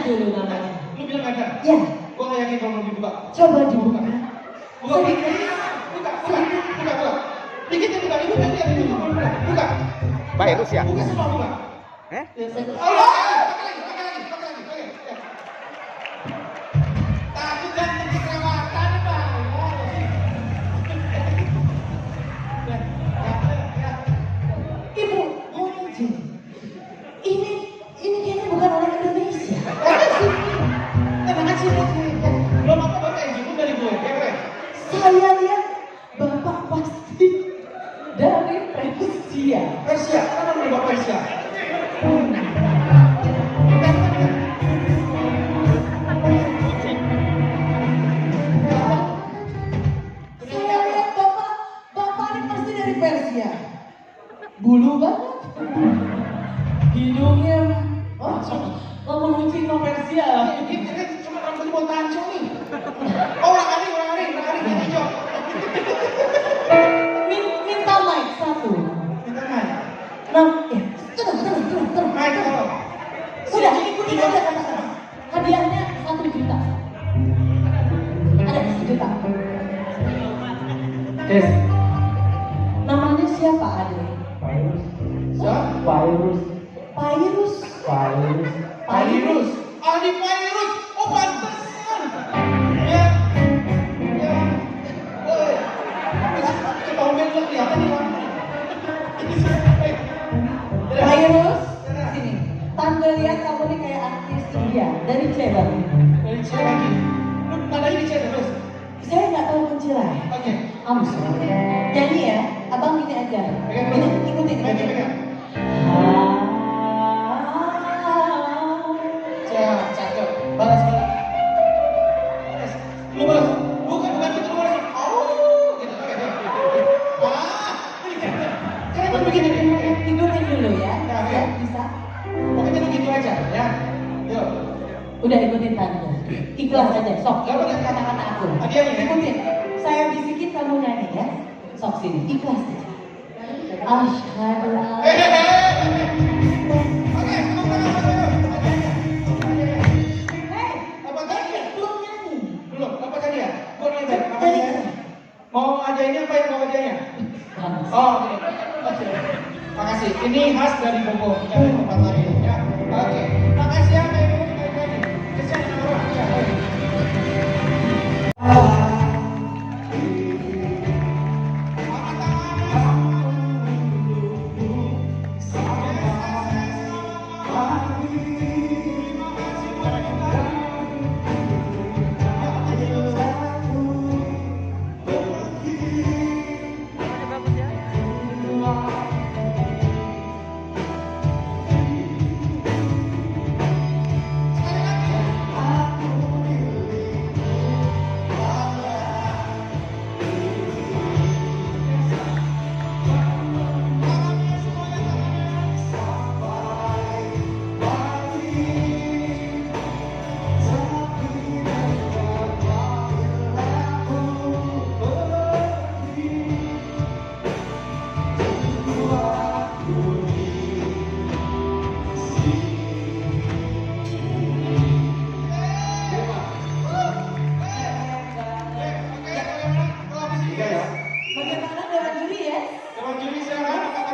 dulu namanya. Lu bilang ada? Ya. Gua nggak yakin kalau belum dibuka. Coba dibuka. Buka. Dikit ya buka. Ibu kan lihat itu. Buka. Virus ya? Buka semua buka. Allah. Pakai lagi. Takut ganteng kerawatan Bang. Ibu, ini kayaknya bukan orang Indonesia. Tenang aja. Belum apa bapak ibu dari gue. Saya lihat bapak pasti dari Persia. Persia, kan namanya bapak Persia. Saya lihat bapak ini pasti dari Persia. Bulu banget. Hidungnya, kamu lucu no Persia. Ini cuma rambut mau tancung nih. Oh, orang hari hijau. Minta mic satu. Kita main. Tenang. Main kalau. Udah, ikutin aja kata-kata. Hadiahnya 1 juta. Ada 1 juta. Yes. Namanya siapa Ade? Pairus. Adi Pairus. Oh, pantesan. Ya. Coba Umen lu kelihatan di mana? Pairus, sini. Tante lihat kamu nih kayak artis India dari Cebang. Dari cewek lagi. Lu nadanya di cewek terus. Saya nggak tahu mencilai. Oke. Kamu sorry. Nyanyi ya, abang gini aja. Ini ikutin. Pegang. Cakep. Balas. Lu balas. Bukan gitu, lu balas. Oh, gitu. Kenapa begini nih? Tidurin dulu ya. Oke. Bisa. Pokoknya lu gitu aja, ya. Yuk. Udah ikutin tante. Ikhlas aja. Sok. Gak boleh Kata-kata aku. Hadiahnya ya? Ikutin. Saya bisikin kamu nyanyi ya. Sok sini. Ikhlas aja. Asyhadu an Oke, Hei, apa tadi ya? belum nyanyi. Belum, apa tadi ya? Gua nanya tadi, apa tadi ya? Mau hadiahnya apa yang mau hadiahnya? Oh, oke. Makasih. Ini khas dari Bogor, yang tempat lain ya. Oke. Makasih ya, Mbak Ibu. Kesian sama orang. Ya, baik. Bagaimana dengan juri ya? Dewan juri silakan.